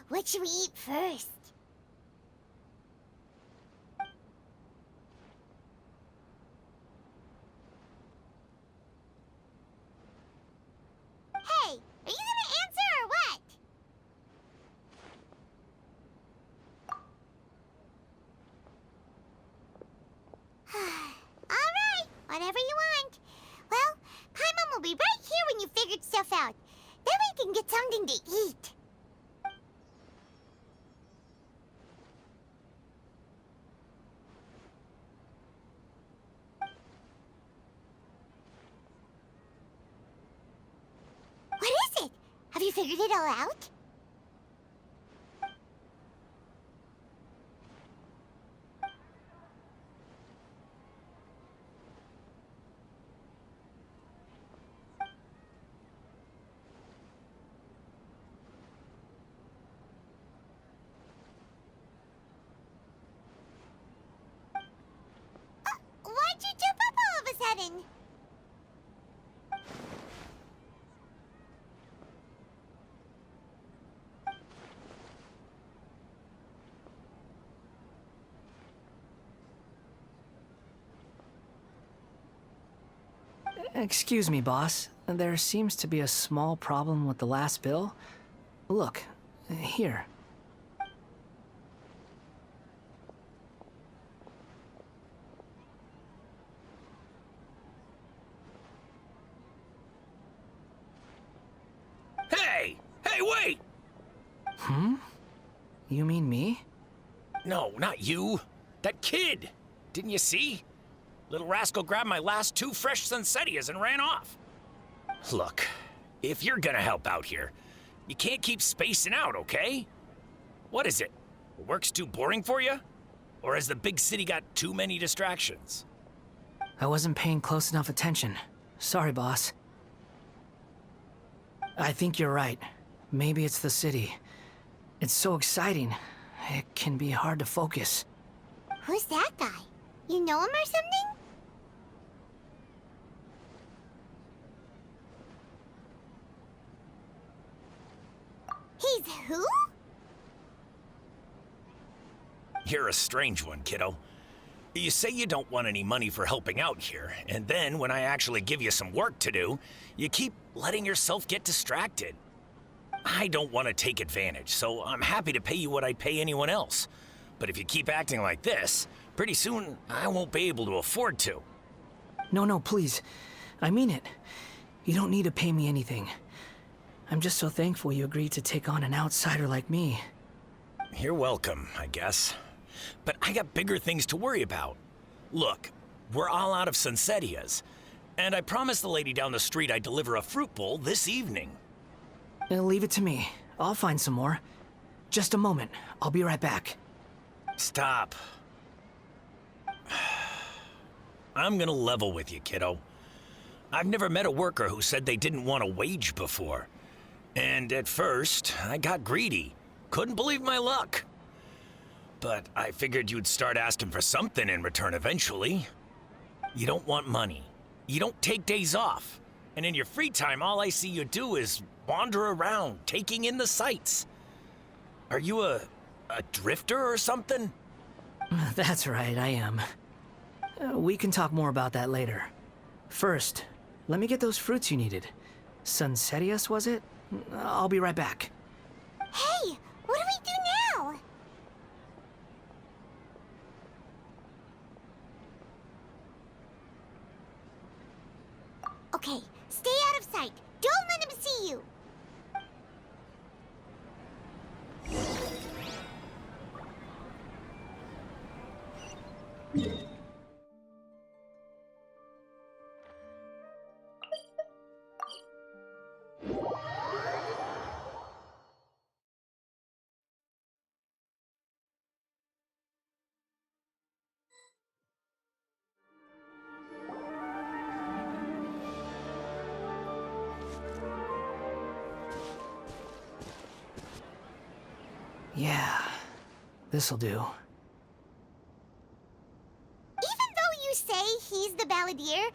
What should we eat first? Hey, are you gonna answer or what? All right, whatever you want. Well, Paimon will be right here when you figured stuff out. Then we can get something to eat. What is it? Have you figured it all out? Why'd you jump up all of a sudden? Excuse me, boss. There seems to be a small problem with the last bill. Look, here. Hey! Hey, wait! You mean me? No, not you. That kid! Didn't you see? Little rascal grabbed my last 2 fresh Sunsettias and ran off. Look, if you're gonna help out here, you can't keep spacing out, okay? What is it? Work's too boring for you? Or has the big city got too many distractions? I wasn't paying close enough attention. Sorry, boss. I think you're right. Maybe it's the city. It's so exciting. It can be hard to focus. Who's that guy? You know him or something? He's who? You're a strange one, kiddo. You say you don't want any money for helping out here, and then when I actually give you some work to do, you keep letting yourself get distracted. I don't want to take advantage, so I'm happy to pay you what I'd pay anyone else. But if you keep acting like this, pretty soon I won't be able to afford to. No, please. I mean it. You don't need to pay me anything. I'm just so thankful you agreed to take on an outsider like me. You're welcome, I guess. But I got bigger things to worry about. Look, we're all out of Sunsettias, and I promised the lady down the street I'd deliver a fruit bowl this evening. Leave it to me. I'll find some more. Just a moment. I'll be right back. Stop. I'm gonna level with you, kiddo. I've never met a worker who said they didn't want a wage before. And at first, I got greedy. Couldn't believe my luck. But I figured you'd start asking for something in return eventually. You don't want money. You don't take days off. And in your free time, all I see you do is wander around, taking in the sights. Are you a drifter or something? That's right, I am. We can talk more about that later. First, let me get those fruits you needed. Sunsettias, was it? I'll be right back. Hey, what do we do now? Okay, stay out of sight. Don't let him see you. Yeah, this'll do. Even though you say he's the balladeer,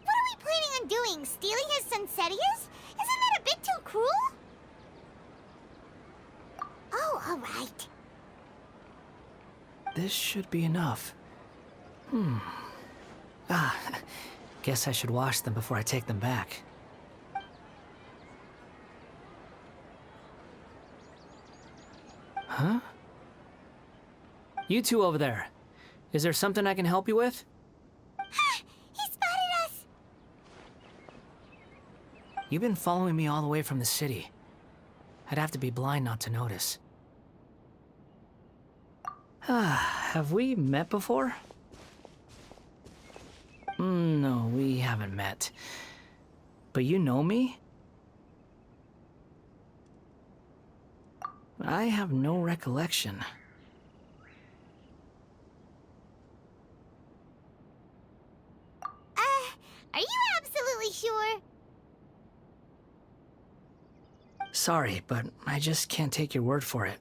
what are we planning on doing? Stealing his Sunsettias? Isn't that a bit too cruel? Oh, right. This should be enough. Guess I should wash them before I take them back. Huh? You two over there. Is there something I can help you with? He spotted us! You've been following me all the way from the city. I'd have to be blind not to notice. Have we met before? No, we haven't met. But you know me? I have no recollection. Are you absolutely sure? Sorry, but I just can't take your word for it.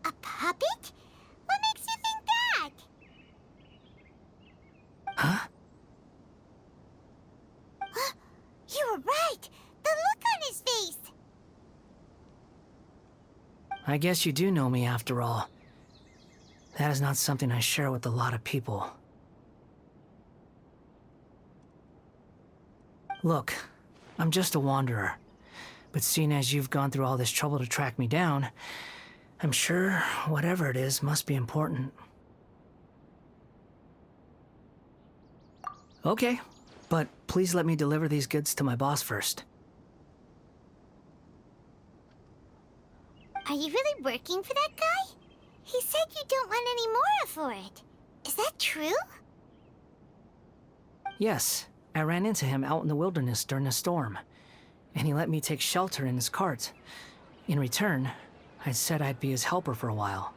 A puppet? What makes you think that? Huh? You were right! The look on his face! I guess you do know me after all. That is not something I share with a lot of people. Look, I'm just a wanderer. But seeing as you've gone through all this trouble to track me down, I'm sure whatever it is must be important. Okay, but please let me deliver these goods to my boss first. Are you really working for that guy? He said you don't want any more for it. Is that true? Yes, I ran into him out in the wilderness during a storm, and he let me take shelter in his cart. In return, I said I'd be his helper for a while.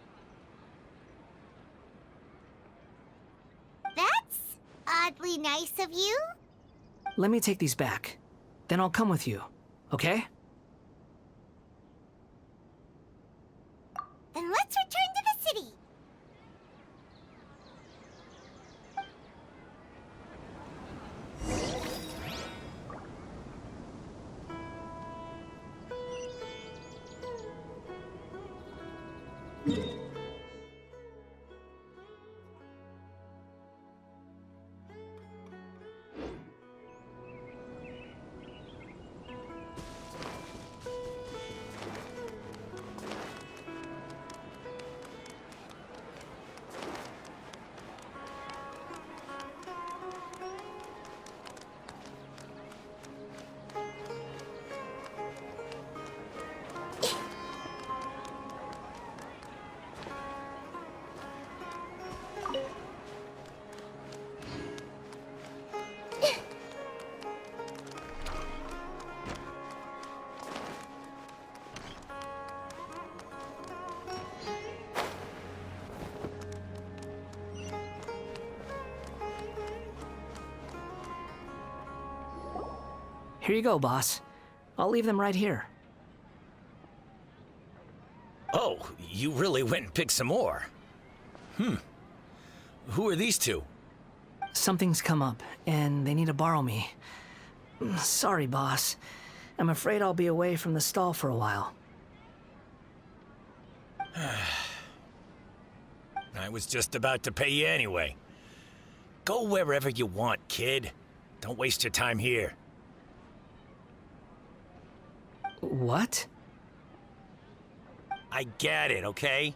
That's oddly nice of you. Let me take these back. Then I'll come with you, okay? Then let's return to the city. Here you go, boss. I'll leave them right here. Oh, you really went and picked some more. Who are these two? Something's come up, and they need to borrow me. Sorry, boss. I'm afraid I'll be away from the stall for a while. I was just about to pay you anyway. Go wherever you want, kid. Don't waste your time here. What? I get it, okay?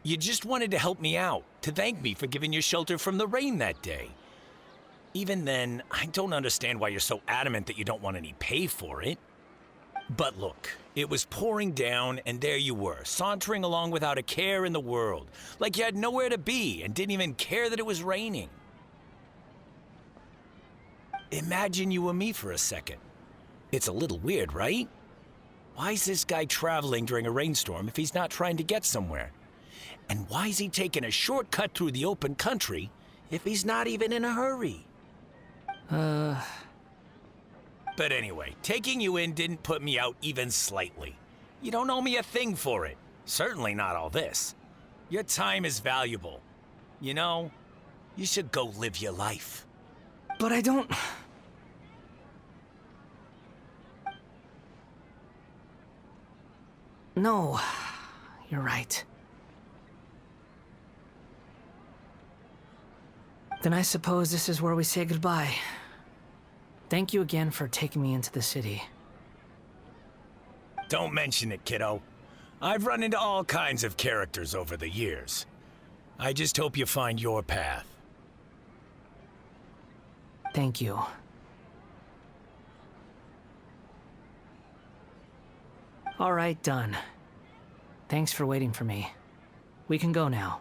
You just wanted to help me out, to thank me for giving you shelter from the rain that day. Even then, I don't understand why you're so adamant that you don't want any pay for it. But look, it was pouring down, and there you were, sauntering along without a care in the world, like you had nowhere to be and didn't even care that it was raining. Imagine you were me for a second. It's a little weird, right? Why is this guy traveling during a rainstorm if he's not trying to get somewhere? And why is he taking a shortcut through the open country if he's not even in a hurry? But anyway, taking you in didn't put me out even slightly. You don't owe me a thing for it. Certainly not all this. Your time is valuable. You know, You should go live your life. But I don't... No, you're right. Then I suppose this is where we say goodbye. Thank you again for taking me into the city. Don't mention it, kiddo. I've run into all kinds of characters over the years. I just hope you find your path. Thank you. All right, done. Thanks for waiting for me. We can go now.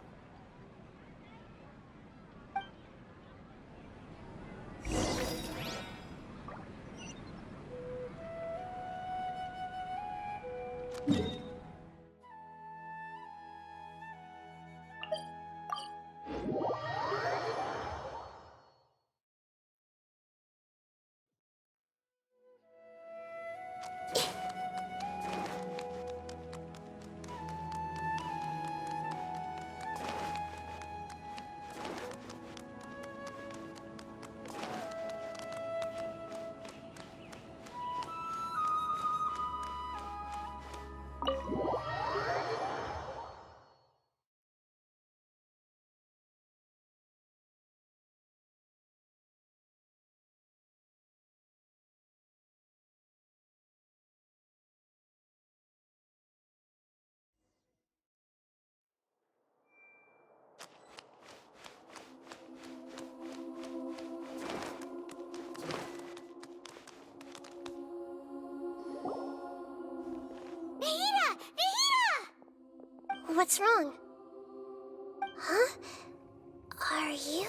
What's wrong? Huh? Are you?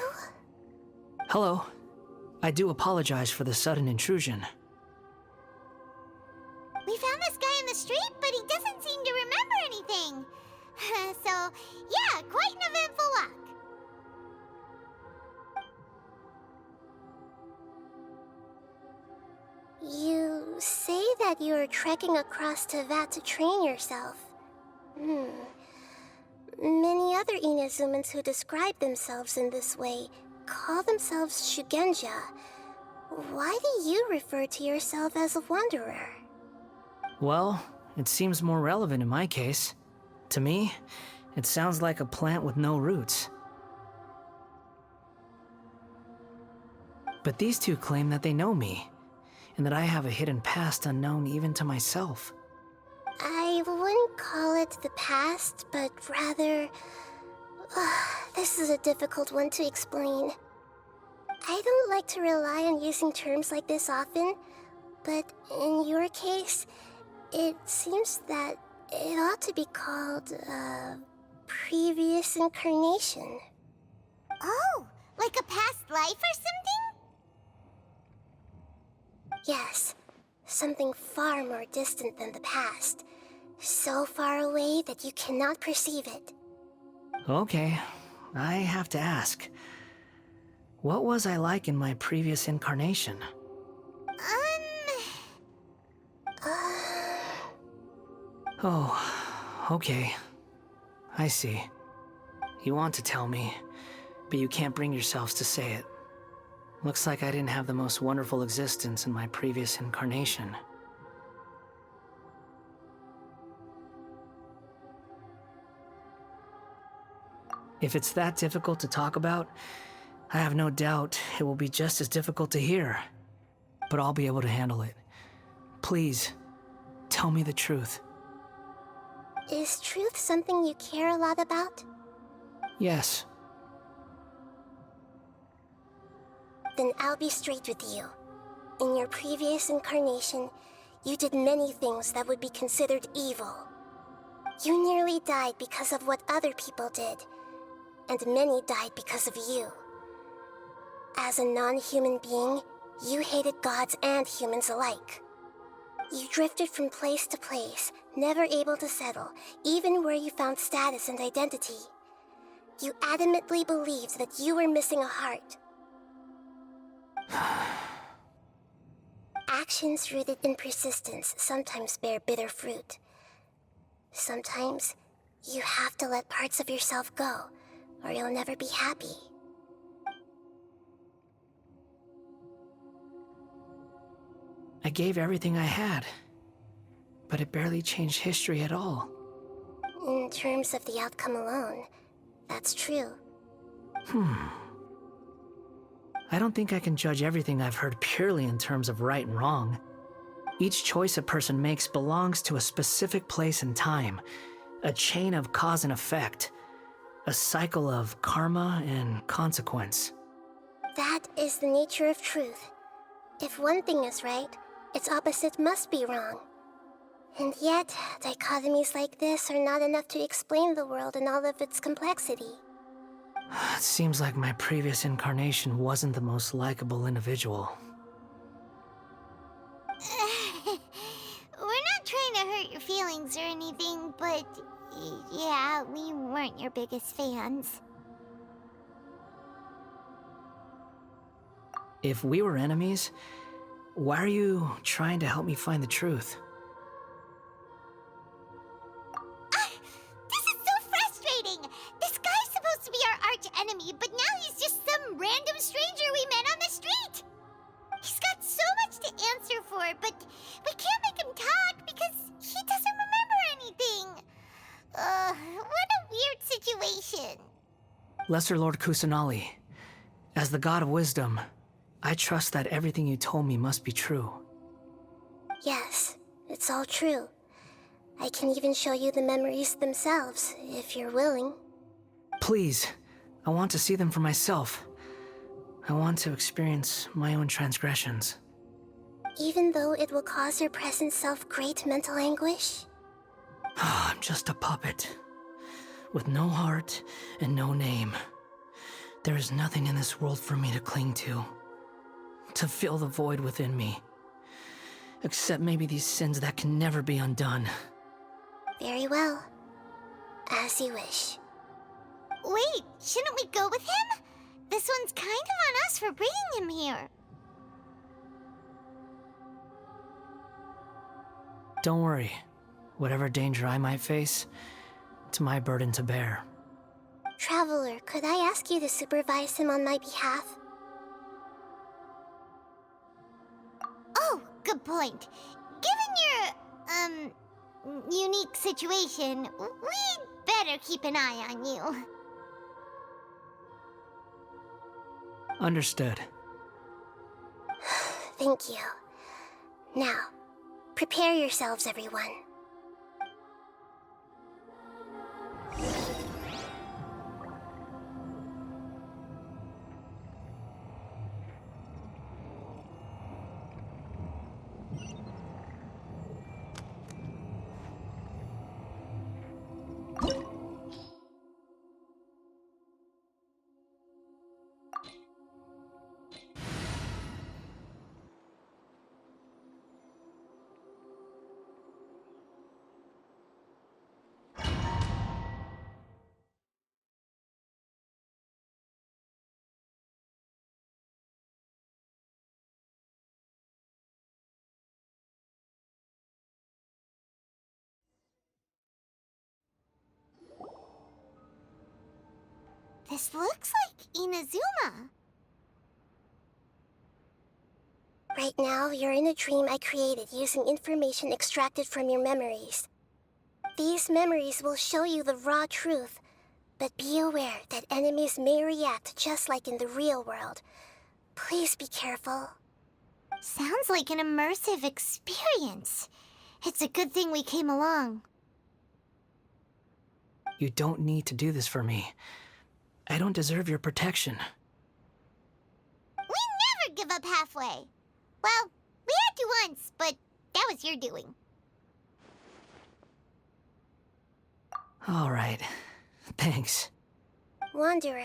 Hello. I do apologize for the sudden intrusion. We found this guy in the street, but he doesn't seem to remember anything. So, yeah, quite an eventful walk. You say that you're trekking across Teyvat to train yourself. Many other Inazumans who describe themselves in this way call themselves Shugenja. Why do you refer to yourself as a wanderer? Well, it seems more relevant in my case. To me, it sounds like a plant with no roots. But these two claim that they know me, and that I have a hidden past unknown even to myself. I wouldn't call it the past, but rather... this is a difficult one to explain. I don't like to rely on using terms like this often, but in your case, it seems that it ought to be called, previous incarnation. Oh, like a past life or something? Yes, something far more distant than the past. So far away that you cannot perceive it. Okay, I have to ask. What was I like in my previous incarnation? Oh, okay. I see. You want to tell me, but you can't bring yourselves to say it. Looks like I didn't have the most wonderful existence in my previous incarnation. If it's that difficult to talk about, I have no doubt it will be just as difficult to hear. But I'll be able to handle it. Please, tell me the truth. Is truth something you care a lot about? Yes. Then I'll be straight with you. In your previous incarnation, you did many things that would be considered evil. You nearly died because of what other people did, and many died because of you. As a non-human being, you hated gods and humans alike. You drifted from place to place, never able to settle, even where you found status and identity. You adamantly believed that you were missing a heart. Actions rooted in persistence sometimes bear bitter fruit. Sometimes, you have to let parts of yourself go, or you'll never be happy. I gave everything I had, but it barely changed history at all. In terms of the outcome alone, that's true. I don't think I can judge everything I've heard purely in terms of right and wrong. Each choice a person makes belongs to a specific place and time, a chain of cause and effect, a cycle of karma and consequence. That is the nature of truth. If one thing is right, its opposite must be wrong. And yet, dichotomies like this are not enough to explain the world in all of its complexity. It seems like my previous incarnation wasn't the most likable individual. We're not trying to hurt your feelings or anything, but yeah, we weren't your biggest fans. If we were enemies, why are you trying to help me find the truth? This is so frustrating! This guy's supposed to be our arch enemy, but now he's just some random stranger we met on the street! He's got so much to answer for, but we can't make him talk because he doesn't remember anything. What a weird situation. Lesser Lord Kusanali, as the god of wisdom, I trust that everything you told me must be true. Yes, it's all true. I can even show you the memories themselves, if you're willing. Please, I want to see them for myself. I want to experience my own transgressions. Even though it will cause your present self great mental anguish? I'm just a puppet, with no heart and no name. There is nothing in this world for me to cling to fill the void within me. Except maybe these sins that can never be undone. Very well. As you wish. Wait, shouldn't we go with him? This one's kind of on us for bringing him here. Don't worry. Whatever danger I might face, it's my burden to bear. Traveler, could I ask you to supervise him on my behalf? Oh, good point. Given your, unique situation, we'd better keep an eye on you. Understood. Thank you. Now, prepare yourselves, everyone. This looks like Inazuma. Right now, you're in a dream I created using information extracted from your memories. These memories will show you the raw truth, but be aware that enemies may react just like in the real world. Please be careful. Sounds like an immersive experience. It's a good thing we came along. You don't need to do this for me. I don't deserve your protection. We never give up halfway. Well, we had to once, but that was your doing. All right. Thanks. Wanderer,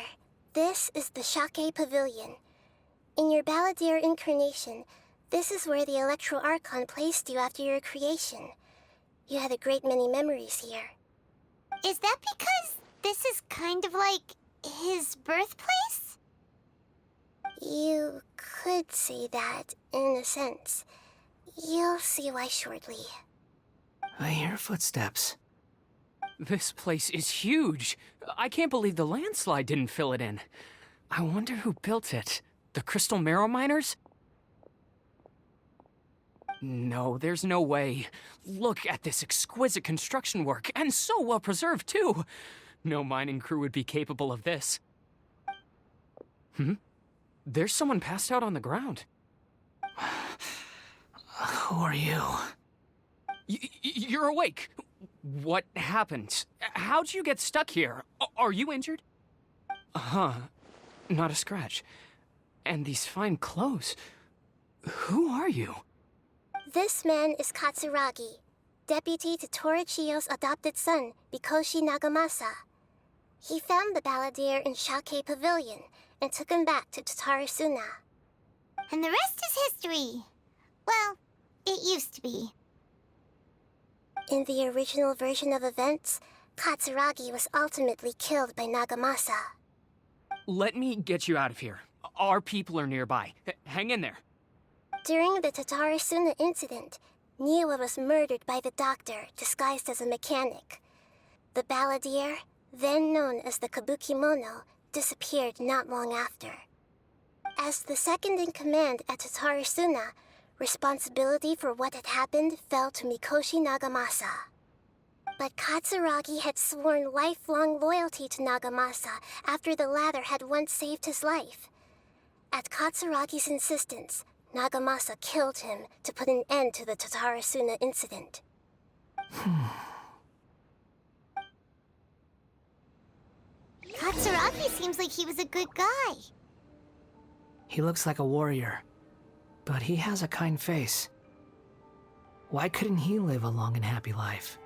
this is the Shake Pavilion. In your Balladeer incarnation, this is where the Electro Archon placed you after your creation. You had a great many memories here. Is that because this is kind of like his birthplace? You could say that, in a sense. You'll see why shortly. I hear footsteps. This place is huge. I can't believe the landslide didn't fill it in. I wonder who built it. The Crystal Marrow Miners? No, there's no way. Look at this exquisite construction work, and so well preserved, too. No mining crew would be capable of this. There's someone passed out on the ground. Who are you? You're awake. What happened? How'd you get stuck here? Are you injured? Not a scratch. And these fine clothes. Who are you? This man is Katsuragi, deputy to Torichiyo's adopted son, Mikoshi Nagamasa. He found the balladeer in Shake Pavilion and took him back to Tatarasuna. And the rest is history. Well, it used to be. In the original version of events, Katsuragi was ultimately killed by Nagamasa. Let me get you out of here. Our people are nearby. Hang in there. During the Tatarasuna incident, Niwa was murdered by the doctor disguised as a mechanic. The balladeer, then known as the Kabukimono, disappeared not long after. As the second in command at Tatarasuna, responsibility for what had happened fell to Mikoshi Nagamasa. But Katsuragi had sworn lifelong loyalty to Nagamasa after the latter had once saved his life. At Katsuragi's insistence, Nagamasa killed him to put an end to the Tatarasuna incident. Katsuragi seems like he was a good guy. He looks like a warrior, but he has a kind face. Why couldn't he live a long and happy life?